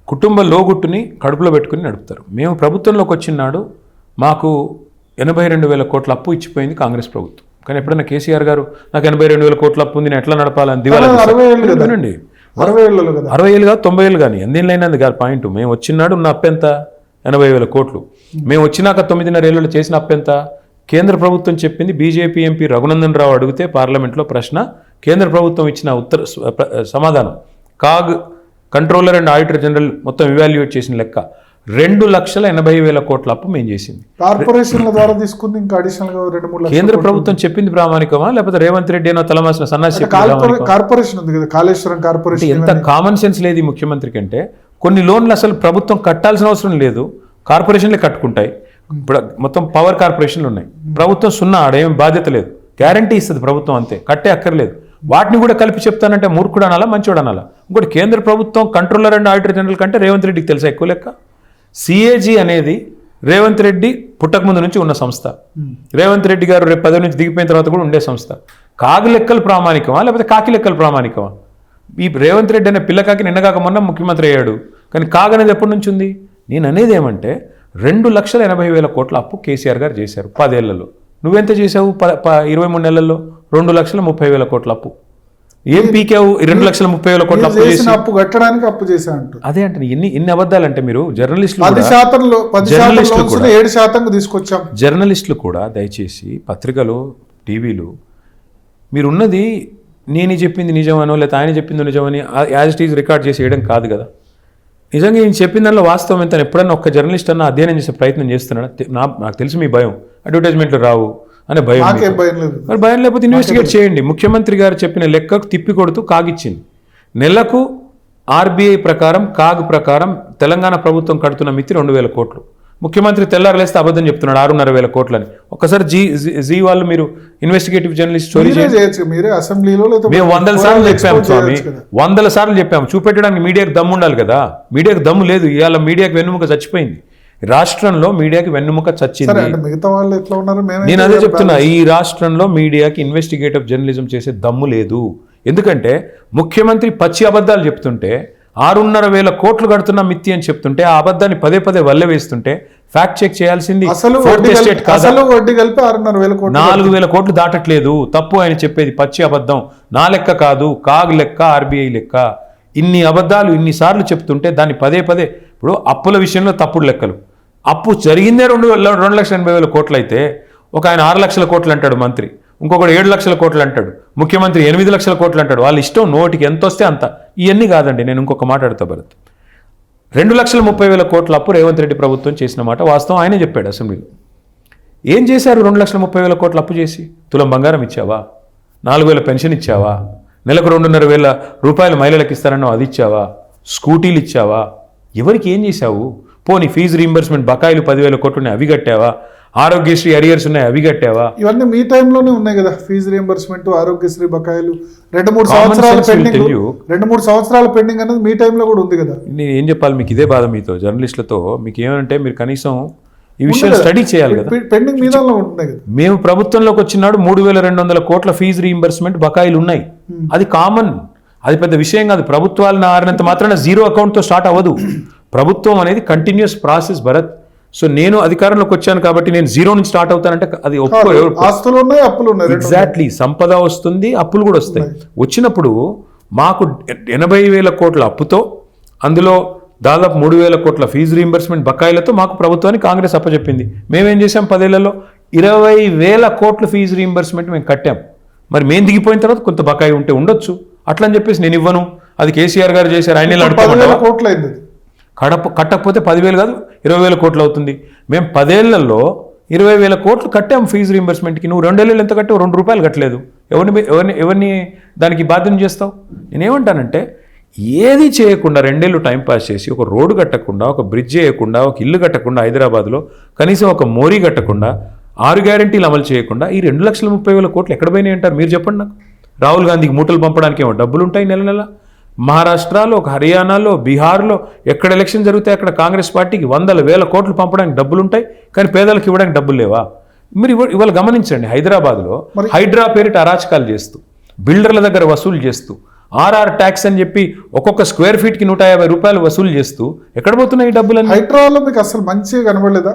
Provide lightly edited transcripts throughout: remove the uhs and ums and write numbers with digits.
కుటుంబ లోగుట్టుని కడుపులో పెట్టుకుని నడుపుతారు. మేము ప్రభుత్వంలోకి వచ్చినాడు మాకు 82,000 కోట్ల అప్పు ఇచ్చిపోయింది కాంగ్రెస్ ప్రభుత్వం. కానీ ఎప్పుడైనా కేసీఆర్ గారు నాకు 82,000 కోట్ల అప్పు ఉంది, నేను ఎట్లా నడపాలని దివాళీ 60 ఏళ్ళు కాదు 90 ఏళ్ళు కానీ ఎందేళ్ళైనది కాదు పాయింట్. మేము వచ్చినాడు ఉన్న అప్పు ఎంత? 80,000 కోట్లు. మేము వచ్చినాక 9.5 ఏళ్ళలో చేసిన అప్పు ఎంత? కేంద్ర ప్రభుత్వం చెప్పింది. బీజేపీ ఎంపీ రఘునందన్ రావు అడిగితే పార్లమెంట్లో ప్రశ్న, కేంద్ర ప్రభుత్వం ఇచ్చిన సమాధానం CAG controller and auditor general మొత్తం ఇవాల్యుయేట్ చేసిన లెక్క 2,80,000 కోట్ల అప్పు మేము చేసింది. కార్పొరేషన్ల ద్వారా తీసుకుంది. ఇంకా అడిషనల్ గా 2-3 లక్షలు కేంద్ర ప్రభుత్వం చెప్పింది ప్రామాణికమా లేకపోతే రేవంత్ రెడ్డి అయినా తలమాసిన సన్నాసి కార్పొరేషన్ ఉంది కదా, కాళేశ్వరం కార్పొరేషన్. ఎంత కామన్ సెన్స్ లేదు ఈ ముఖ్యమంత్రికి అంటే. కొన్ని లోన్లు అసలు ప్రభుత్వం కట్టాల్సిన అవసరం లేదు, కార్పొరేషన్లే కట్టుకుంటాయి. ఇప్పుడు మొత్తం పవర్ కార్పొరేషన్లు ఉన్నాయి, ప్రభుత్వం సున్నా, ఆడేం బాధ్యత లేదు, గ్యారంటీ ఇస్తుంది ప్రభుత్వం అంతే, కట్టే అక్కర్లేదు. వాటిని కూడా కలిపి చెప్తానంటే మూర్ఖుడు అనాలా మంచోడు అనాలా? ఇంకోటి కేంద్ర ప్రభుత్వం కంట్రోలర్ అండ్ ఆడిటర్ జనరల్ కంటే రేవంత్ రెడ్డికి తెలుసా ఎక్కువ లెక్క? సిఏజీ అనేది రేవంత్ రెడ్డి పుట్టకముందు నుంచి ఉన్న సంస్థ. రేవంత్ రెడ్డి గారు రేపు పదవి నుంచి దిగిపోయిన తర్వాత కూడా ఉండే సంస్థ. కాకి లెక్కలు ప్రామాణికమా లేకపోతే కాకి లెక్కలు ప్రామాణికమా? ఈ రేవంత్ రెడ్డి అనే పిల్లకాకి నిన్నగాక మొన్న ముఖ్యమంత్రి అయ్యాడు, కానీ కాగ్ అనేది ఎప్పటి నుంచి ఉంది? నేను అనేది ఏమంటే 2,80,000 కోట్ల అప్పు కేసీఆర్ గారు చేశారు 10 ఏళ్లలో. నువ్వెంత చేసావు 23 నెలల్లో? 2,30,000 కోట్ల అప్పు. ఏం పీకావు? 2,30,000 కోట్ల అప్పు చేసి అప్పు కట్టడానికి అప్పు చేశా అంట. అదే అంటే ఎన్ని అబద్ధాలు అంటే మీరు జర్నలిస్టులు 7% తీసుకొచ్చాం. జర్నలిస్టులు కూడా దయచేసి పత్రికలు టీవీలు మీరున్నది నేను చెప్పింది నిజమనో లేకపోతే ఆయన చెప్పింది నిజమని యాజ్ ఇట్ ఈజ్ రికార్డ్ చేసి వేయడం కాదు కదా. నిజంగా నేను చెప్పిన దానిలో వాస్తవం ఎంత ఎప్పుడన్నా ఒక్క జర్నలిస్ట్ అన్న అధ్యయనం చేసే ప్రయత్నం చేస్తున్నాడు. నాకు తెలుసు మీ భయం, అడ్వర్టైజ్మెంట్లు రావు అనే భయం. మరి భయం లేకపోతే ఇన్వెస్టిగేట్ చేయండి. ముఖ్యమంత్రి గారు చెప్పిన లెక్కకు తిప్పి కొడుతూ కాగిచ్చింది. నెలకు ఆర్బీఐ ప్రకారం కాగ్ ప్రకారం తెలంగాణ ప్రభుత్వం కడుతున్న మిత్తి 2,000 కోట్లు. ముఖ్యమంత్రి తెల్లారలేస్తే అబద్ధం చెప్తున్నాడు 6,500 కోట్లని. ఒక్కసారి జీ వాళ్ళు మీరు ఇన్వెస్టిగేటివ్ జర్నలిస్ట్ స్టోరీ చేయొచ్చు. మేము 100 సార్లు చెప్పాము స్వామి, 100 సార్లు చెప్పాము. చూపెట్టడానికి మీడియాకి దమ్ము ఉండాలి కదా. మీడియాకి దమ్ము లేదు. ఇవాళ మీడియాకి వెన్నుముక చచ్చిపోయింది. రాష్ట్రంలో మీడియాకి వెన్నుముక చచ్చింది. మిగతా వాళ్ళు ఎట్లా ఉన్నారు? నేను అదే చెప్తున్నా, ఈ రాష్ట్రంలో మీడియాకి ఇన్వెస్టిగేటివ్ జర్నలిజం చేసే దమ్ము లేదు. ఎందుకంటే ముఖ్యమంత్రి పచ్చి అబద్ధాలు చెప్తుంటే 6,500 కోట్లు కడుతున్న మిత్తి అని చెప్తుంటే ఆ అబద్ధాన్ని పదే వల్లె వేస్తుంటే ఫ్యాక్ట్ చెక్ చేయాల్సింది. 4,000 కోట్లు దాటట్లేదు, తప్పు ఆయన చెప్పేది పచ్చి అబద్ధం. నా లెక్క కాదు, కాగ్ లెక్క, ఆర్బీఐ లెక్క. ఇన్ని అబద్ధాలు ఇన్నిసార్లు చెప్తుంటే దాన్ని పదే ఇప్పుడు అప్పుల విషయంలో తప్పుడు లెక్కలు. అప్పు జరిగిందే 2,80,000 కోట్లు అయితే ఒక ఆయన 6 లక్షల కోట్లు అంటాడు మంత్రి, ఇంకొకటి 7 లక్షల కోట్లు అంటాడు, ముఖ్యమంత్రి 8 లక్షల కోట్లు అంటాడు. వాళ్ళ ఇష్టం, నోటికి ఎంత వస్తే అంత. ఇవన్నీ కాదండి. నేను ఇంకొక మాట అడుగుతా భరత్. 2,30,000 కోట్ల అప్పు రేవంత్ రెడ్డి ప్రభుత్వం చేసిన మాట వాస్తవం. ఆయనే చెప్పాడు అసెంబ్లీలో. ఏం చేశారు? 2,30,000 కోట్ల అప్పు చేసి తులం బంగారం ఇచ్చావా? 4,000 పెన్షన్ ఇచ్చావా? నెలకు 2,500 రూపాయలు మహిళలకు ఇస్తారన్నావు, అది ఇచ్చావా? స్కూటీలు ఇచ్చావా? ఎవరికి ఏం చేశావు? పోనీ ఫీజు రీయింబర్స్మెంట్ బకాయిలు 10,000 కోట్లు ఉన్నాయి, అవి కట్టావా? ఆరోగ్యశ్రీ అరియర్స్ ఉన్నాయి, అవి కట్టావా? ఇవన్నీ మీ టైంలోనే ఉన్నాయి కదా. ఫీజు రీయింబర్స్మెంట్, ఆరోగ్యశ్రీ బకాయిలు 2-3 సంవత్సరాల పెండింగ్ అనేది మీ టైంలో కూడా ఉంది కదా. నేను ఏం చెప్పాలి మీకు? ఇదే బాధ మీతో జర్నలిస్టులతో. మీకు ఏమంటే మీరు కనీసం ఈ విషయం స్టడీ చేయాలి కదా. పెండింగ్ మీద ఉంటుంది కదా. మేము ప్రభుత్వంలోకి వచ్చినాడు 3,200 కోట్ల ఫీజు రీయింబర్స్మెంట్ బకాయిలు ఉన్నాయి. అది కామన్, అది పెద్ద విషయం కాదు. ప్రభుత్వాలను ఆరినంత మాత్రాన జీరో అకౌంట్తో స్టార్ట్ అవ్వదు. ప్రభుత్వం అనేది కంటిన్యూస్ ప్రాసెస్ భరత్. సో నేను అధికారంలోకి వచ్చాను కాబట్టి నేను జీరో నుంచి స్టార్ట్ అవుతానంటే అది ఆస్తులు ఉన్నాయి, అప్పులు ఉన్నాయి. ఎగ్జాక్ట్లీ. సంపద వస్తుంది, అప్పులు కూడా వస్తాయి. వచ్చినప్పుడు మాకు 80,000 కోట్ల అప్పుతో అందులో దాదాపు 3,000 కోట్ల ఫీజు రీయింబర్స్మెంట్ బకాయిలతో మాకు ప్రభుత్వానికి కాంగ్రెస్ అప్పచెప్పింది. మేమేం చేసాం? 10 ఏళ్లలో 20,000 కోట్ల ఫీజు రీయింబర్స్మెంట్ మేము కట్టాం. మరి మేము దిగిపోయిన తర్వాత కొంత బకాయి ఉంటే ఉండొచ్చు, అట్లా అని చెప్పేసి నేను ఇవ్వను, అది కేసీఆర్ గారు చేశారు, ఆయన కట్టకపోతే 10,000 కాదు 20,000 కోట్లు అవుతుంది. మేము 10 ఏళ్లలో 20,000 కోట్లు కట్టాం ఫీజు రీయింబర్స్మెంట్కి. నువ్వు 2 ఏళ్ళు ఎంత కట్టావు? 2 రూపాయలు కట్టలేదు. ఎవరిని దానికి బాధ్యత చేస్తావు? నేనేమంటానంటే ఏది చేయకుండా 2 ఏళ్ళు టైంపాస్ చేసి ఒక రోడ్డు కట్టకుండా, ఒక బ్రిడ్జ్ చేయకుండా, ఒక ఇల్లు కట్టకుండా, హైదరాబాద్లో కనీసం ఒక మోరీ కట్టకుండా, 6 గ్యారెంటీలు అమలు చేయకుండా ఈ 2,30,000 కోట్లు ఎక్కడ పోయినాయి అంటారు? మీరు చెప్పండి నాకు. రాహుల్ గాంధీకి మూటలు పంపడానికి ఏమో డబ్బులు ఉంటాయి నెల. మహారాష్ట్రలో, హర్యానాలో, బీహార్లో ఎక్కడ ఎలక్షన్ జరిగితే అక్కడ కాంగ్రెస్ పార్టీకి 100,000 కోట్లు పంపడానికి డబ్బులు ఉంటాయి, కానీ పేదలకు ఇవ్వడానికి డబ్బులు లేవా? మీరు ఇవాళ గమనించండి, హైదరాబాద్లో హైడ్రా పేరిట అరాచకాలు చేస్తూ, బిల్డర్ల దగ్గర వసూలు చేస్తూ, ఆర్ఆర్ ట్యాక్స్ అని చెప్పి ఒక్కొక్క స్క్వేర్ ఫీట్కి 150 రూపాయలు వసూలు చేస్తూ ఎక్కడ పోతున్నాయి ఈ డబ్బులన్నీ? హైడ్రాలో మీకు అసలు మంచిగా కనబడలేదా?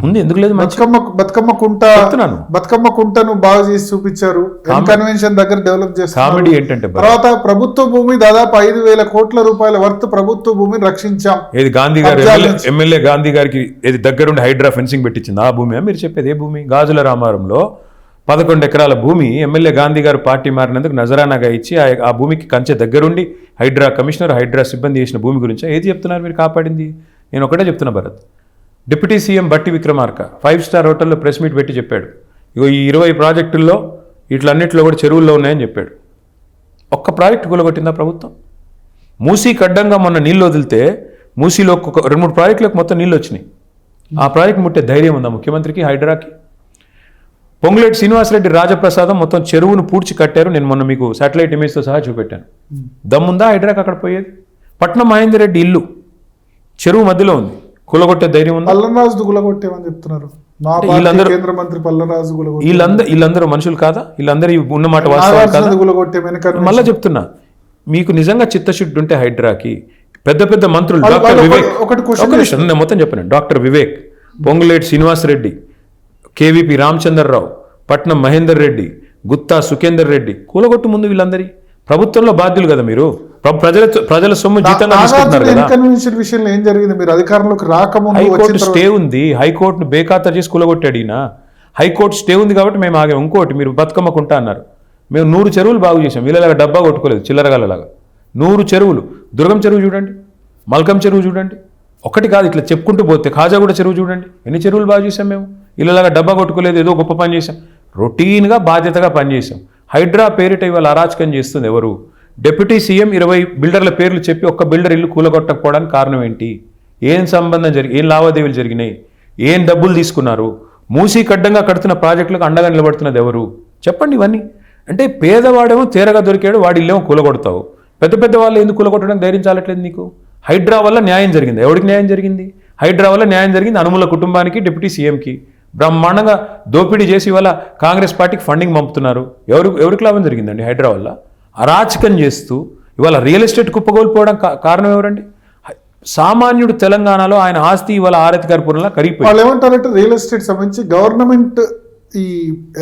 ఉంది, ఎందుకు లేదు? మంచి బతుకమ్మ కుంటను బాగా చేసి చూపించారు. కన్వెన్షన్ దగ్గర డెవలప్ చేస్తారు. కామెడీ ఏంటంటే తర్వాత ప్రభుత్వ భూమి దాదాపు 5,000 కోట్ల రూపాయల వర్త్ ప్రభుత్వ భూమిని రక్షించాం. ఏది గాంధీ గారు ఎమ్మెల్యే గాంధీ గారికి ఏది దగ్గరుండి హైడ్రా ఫెన్సింగ్ పెట్టించింది ఆ భూమి? మీరు చెప్పేది ఏ భూమి? గాజుల రామారంలో 11 ఎకరాల భూమి ఎమ్మెల్యే గాంధీ గారు పార్టీ మారినందుకు నజరానాగా ఇచ్చి ఆ భూమికి కంచె దగ్గరుండి హైడ్రా కమిషనర్ హైడ్రా సిబ్బంది చేసిన భూమి గురించి ఏది చెప్తున్నారు మీరు కాపాడింది? నేను ఒకటే చెప్తున్నా భరత్, డిప్యూటీ సీఎం బట్టి విక్రమార్క 5 స్టార్ హోటల్లో ప్రెస్ మీట్ పెట్టి చెప్పాడు, ఇగో ఈ 20 ప్రాజెక్టుల్లో వీటిలన్నింటిలో కూడా చెరువుల్లో ఉన్నాయని చెప్పాడు. ఒక్క ప్రాజెక్టు కూలగొట్టిందా ప్రభుత్వం? మూసీకి అడ్డంగా మొన్న నీళ్ళు వదిలితే మూసీలో 2-3 ప్రాజెక్టులకు మొత్తం నీళ్ళు వచ్చినాయి. ఆ ప్రాజెక్ట్ ముట్టే ధైర్యం ఉందా ముఖ్యమంత్రికి, హైడ్రాకి? పొంగులేటి శ్రీనివాసరెడ్డి రాజప్రసాదం మొత్తం చెరువును పూడ్చి కట్టారు. నేను మొన్న మీకు శాటిలైట్ ఇమేజ్తో సహా చూపెట్టాను. దమ్ముందా హైడ్రాకి అక్కడ పోయేది? పట్నం మహేందర్ రెడ్డి ఇల్లు చెరువు మధ్యలో ఉంది, కూలగొట్టే ధైర్యం ఉంది? పల్లనరాజు కూలగొట్టేమని చెప్తున్నారు. కేంద్ర మంత్రి పల్లనరాజు వీళ్ళందరూ మనుషులు కాదా? వీళ్ళందరూ ఉన్న మాట వాస్తవం కాదా? మళ్ళీ చెప్తున్నా, మీకు నిజంగా చిత్తశుద్ధి ఉంటే హైడ్రాకి పెద్ద పెద్ద మంత్రులు డాక్టర్ వివేక్, నేను మొత్తం చెప్పాను, డాక్టర్ వివేక్, పొంగులేటి శ్రీనివాసరెడ్డి, కేవీపీ రామచంద్రరావు, పట్నం మహేందర్ రెడ్డి, గుత్తా సుఖేందర్ రెడ్డి కూలగొట్టు ముందు వీళ్ళందరి ప్రభుత్వంలో బాధ్యులు కదా మీరు. ప్రజల సొమ్ము జీతంగా తీసుకుంటున్నారు కదా. కన్వెన్షన్ విషయంలో ఏం జరిగింది? మీరు అధికారంలోకి రాకముందు హైకోర్టు స్టే ఉంది, హైకోర్టును బేఖాతరు చేసి కూలగొట్టాడు ఈయన. హైకోర్టు స్టే ఉంది కాబట్టి మేము ఆగాం. ఇంకోటి, మీరు బతుకమ్మకుంటా అన్నారు, మేము 100 చెరువులు బాగు చేసాం. వీళ్ళలాగా డబ్బా కొట్టుకోలేదు చిల్లరగాళ్ళలాగా. 100 చెరువులు, దుర్గం చెరువు చూడండి, మల్కం చెరువు చూడండి, ఒకటి కాదు ఇట్లా చెప్పుకుంటూ పోతే ఖాజాగూడ చెరువు చూడండి, ఎన్ని చెరువులు బాగు చేసాం మేము. వీళ్ళలాగా డబ్బా కొట్టుకోలేదు, ఏదో గొప్ప పని చేసాం. రొటీన్గా బాధ్యతగా పనిచేసాం. హైడ్రా పేరిట ఇవాళ అరాచకం చేస్తుంది ఎవరు? డిప్యూటీ సీఎం 20 బిల్డర్ల పేర్లు చెప్పి ఒక్క బిల్డర్ ఇల్లు కూలగొట్టకపోవడానికి కారణం ఏంటి? ఏం సంబంధం ఏం లావాదేవీలు జరిగినాయి? ఏం డబ్బులు తీసుకున్నారు? మూసీకి అడ్డంగా కడుతున్న ప్రాజెక్టులకు అండగా నిలబడుతున్నది ఎవరు? చెప్పండి ఇవన్నీ. అంటే పేదవాడేమో తేరగా దొరికాడు, వాడి ఇల్లేమో కూలగొడతావు. పెద్ద పెద్ద వాళ్ళు ఎందుకు కూలగొట్టడం ధైర్యం చాలట్లేదు నీకు? హైడ్రా వల్ల న్యాయం జరిగింది. ఎవరికి న్యాయం జరిగింది? హైడ్రా వల్ల న్యాయం జరిగింది అనుముల కుటుంబానికి, డిప్యూటీ సీఎంకి. బ్రహ్మాండంగా దోపిడీ చేసి ఇవాళ కాంగ్రెస్ పార్టీకి ఫండింగ్ పంపుతున్నారు. ఎవరికి లాభం జరిగిందండి హైడ్రా వల్ల? అరాచకం చేస్తూ ఇవాళ రియల్ ఎస్టేట్ కుప్పగోల్పోవడం కారణం ఎవరండి? సామాన్యుడు తెలంగాణలో ఆయన ఆస్తి ఇవాళ ఆరతికారిపురంలో కరిగిపోయింది. వాళ్ళు ఏమంటారంటే రియల్ ఎస్టేట్ సంబంధించి గవర్నమెంట్ ఈ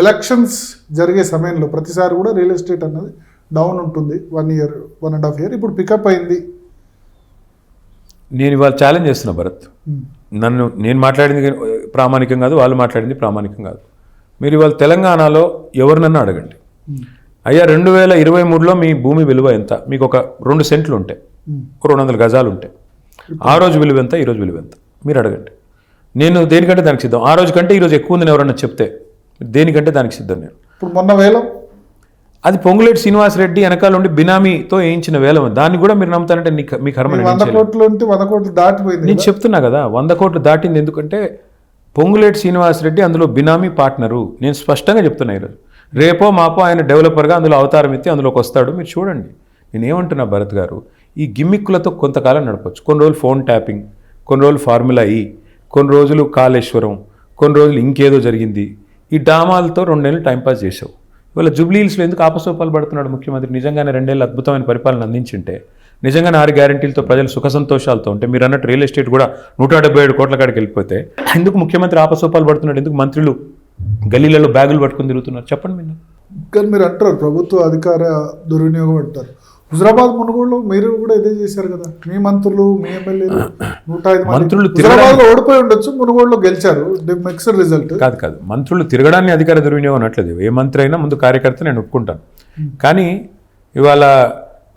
ఎలక్షన్స్ జరిగే సమయంలో ప్రతిసారి కూడా రియల్ ఎస్టేట్ అన్నది డౌన్ ఉంటుంది. 1 year 1.5 year ఇప్పుడు పికప్ అయింది. నేను ఇవాళ ఛాలెంజ్ చేస్తున్నా భరత్, నేను మాట్లాడింది ప్రామాణికం కాదు, వాళ్ళు మాట్లాడింది ప్రామాణికం కాదు. మీరు ఇవాళ తెలంగాణలో ఎవరినన్నా అడగండి, అయ్యా 2023లో మీ భూమి విలువ ఎంత? మీకు ఒక 2 సెంట్లు ఉంటాయి, 200 గజాలు ఉంటాయి. ఆ రోజు విలువ ఎంత, ఈ రోజు విలువ ఎంత? మీరు అడగండి. నేను దేనికంటే దానికి సిద్ధం. ఆ రోజు కంటే ఈరోజు ఎక్కువ ఉందని ఎవరన్నా చెప్తే దేనికంటే దానికి సిద్ధం నేను. ఇప్పుడు మొన్న వేలం అది పొంగులేటి శ్రీనివాసరెడ్డి వెనకాల ఉండి బినామీతో వేయించిన వేలం. దాన్ని కూడా మీరు నమ్ముతారంటే మీ కర్మ. 100 కోట్లు ఉంటే 100 కోట్లు దాటిపోయింది. నేను చెప్తున్నా కదా, 100 కోట్లు దాటింది. ఎందుకంటే పొంగులేటి శ్రీనివాసరెడ్డి అందులో బినామీ పార్ట్నరు. నేను స్పష్టంగా చెప్తున్నా. ఈరోజు రేపో మాపో ఆయన డెవలపర్గా అందులో అవతారం ఎత్తి అందులోకి వస్తాడు. మీరు చూడండి. నేను ఏమంటున్నా భరత్ గారు, ఈ గిమ్మిక్కులతో కొంతకాలం నడపచ్చు. కొన్ని రోజులు ఫోన్ ట్యాపింగ్, కొన్ని రోజులు ఫార్ములా ఈ, కొన్ని రోజులు కాళేశ్వరం, కొన్ని రోజులు ఇంకేదో జరిగింది. ఈ డామాలతో 2 నెలలు టైంపాస్ చేసావు. ఇవాళ జూబ్లీహిల్స్లో ఎందుకు ఆపసోపాలు పడుతున్నాడు ముఖ్యమంత్రి? నిజంగానే 2 ఏళ్ళు అద్భుతమైన పరిపాలన అందించింటే, నిజంగానే 6 గ్యారంటీలతో ప్రజలు సుఖ సంతోషాలతో ఉంటే, మీరు అన్నట్టు రియల్ ఎస్టేట్ కూడా 177 కోట్ల కాడికి వెళ్ళిపోతే ఎందుకు ముఖ్యమంత్రి ఆపసోపాలు పడుతున్నాడు? ఎందుకు మంత్రులు గల్లీలలో బ్యాగులు పట్టుకుని తిరుగుతున్నారు? చెప్పండి మీరు. కానీ మీరు అంటారు ప్రభుత్వ అధికార దుర్వినియోగం అంటారు. హుజరాబాద్ మునుగోడులో మీరు కూడా ఇదే చేశారు కదా, మీ మంత్రులు మీ ఎమ్మెల్యేలు 105 మంత్రులు హుజరాబాద్లో ఓడిపోయి ఉండొచ్చు, మునుగోడులో గెలిచారు. Mixed result. కాదు, మంత్రులు తిరగడాన్ని అధికార దుర్వినియోగం అనట్లేదు. ఏ మంత్రి అయినా ముందు కార్యకర్త నేను ఒప్పుకుంటాను. కానీ ఇవాళ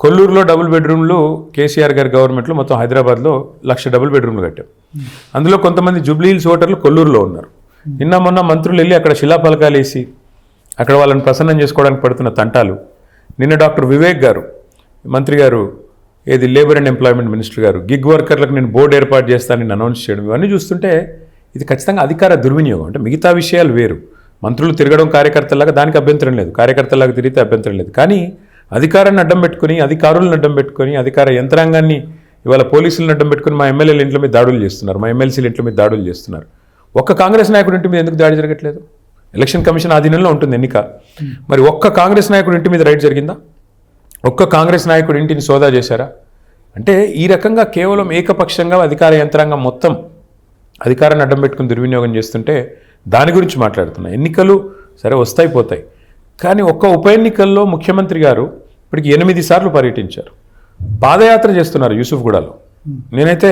కొల్లూరులో డబుల్ బెడ్రూమ్లు కేసీఆర్ గారి గవర్నమెంట్లో మొత్తం హైదరాబాద్లో 1,00,000 డబుల్ బెడ్రూమ్లు కట్టాం. అందులో కొంతమంది జూబ్లీహిల్స్ ఓటర్లు కొల్లూరులో ఉన్నారు. నిన్న మొన్న మంత్రులు వెళ్ళి అక్కడ శిలాఫలకాలు వేసి అక్కడ వాళ్ళని ప్రసన్నం చేసుకోవడానికి పడుతున్న తంటాలు. నిన్న డాక్టర్ వివేక్ గారు మంత్రి గారు, ఏది లేబర్ అండ్ ఎంప్లాయ్మెంట్ మినిస్టర్ గారు, గిగ్ వర్కర్లకు నేను బోర్డు ఏర్పాటు చేస్తానని అనౌన్స్ చేయడం, ఇవన్నీ చూస్తుంటే ఇది ఖచ్చితంగా అధికార దుర్వినియోగం. అంటే మిగతా విషయాలు వేరు. మంత్రులు తిరగడం కార్యకర్తలాగా దానికి అభ్యంతరం లేదు, కార్యకర్తలాగా తిరిగితే అభ్యంతరం లేదు. కానీ అధికారాన్ని అడ్డం పెట్టుకుని, అధికారులను అడ్డం పెట్టుకుని, అధికార యంత్రాంగాన్ని ఇవాళ పోలీసులను అడ్డం పెట్టుకుని మా ఎమ్మెల్యేల ఇంట్ల మీద దాడులు చేస్తున్నారు, మా ఎమ్మెల్సీల ఇంట్ల మీద దాడులు చేస్తున్నారు. ఒక్క కాంగ్రెస్ నాయకుడి ఇంటి మీద ఎందుకు దాడి జరగట్లేదు? ఎలక్షన్ కమిషన్ ఆధీనంలో ఉంటుంది ఎన్నిక. మరి ఒక్క కాంగ్రెస్ నాయకుడి ఇంటి మీద రైడ్ జరిగిందా? ఒక్క కాంగ్రెస్ నాయకుడు ఇంటిని సోదా చేశారా? అంటే ఈ రకంగా కేవలం ఏకపక్షంగా అధికార యంత్రాంగం మొత్తం అధికారాన్ని అడ్డం పెట్టుకుని దుర్వినియోగం చేస్తుంటే దాని గురించి మాట్లాడుతున్నా. ఎన్నికలు సరే వస్తాయి పోతాయి, కానీ ఒక్క ఉప ఎన్నికల్లో ముఖ్యమంత్రి గారు ఇప్పటికి 8 సార్లు పర్యటించారు, పాదయాత్ర చేస్తున్నారు యూసుఫ్గూడలో. నేనైతే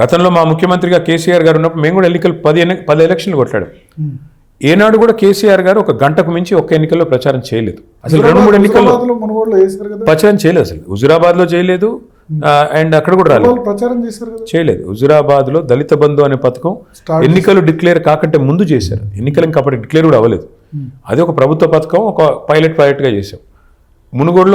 గతంలో మా ముఖ్యమంత్రిగా కేసీఆర్ గారు ఉన్నప్పుడు మేము కూడా ఎన్నికలు 10 ఎలక్షన్లు కొట్లాడాం. ఏనాడు కూడా కేసీఆర్ గారు ఒక గంటకు మించి ఒక్క ఎన్నికల్లో ప్రచారం చేయలేదు. అసలు 2-3 ఎన్నికల్లో మునుగోడులో వేశారు కదా, ప్రచారం చేయలేదు. అసలు హుజురాబాద్లో చేయలేదు, అండ్ అక్కడ కూడా రాలేదు, ప్రచారం చేశారు కదా, చేయలేదు. హుజురాబాద్లో దళిత బంధు అనే పథకం ఎన్నికలు డిక్లేర్ కాకంటే ముందు చేశారు. ఎన్నికలు ఇంకా అప్పటికి డిక్లేర్ కూడా అవ్వలేదు. అది ఒక ప్రభుత్వ పథకం, ఒక పైలట్గా చేశాం. మునుగోడులో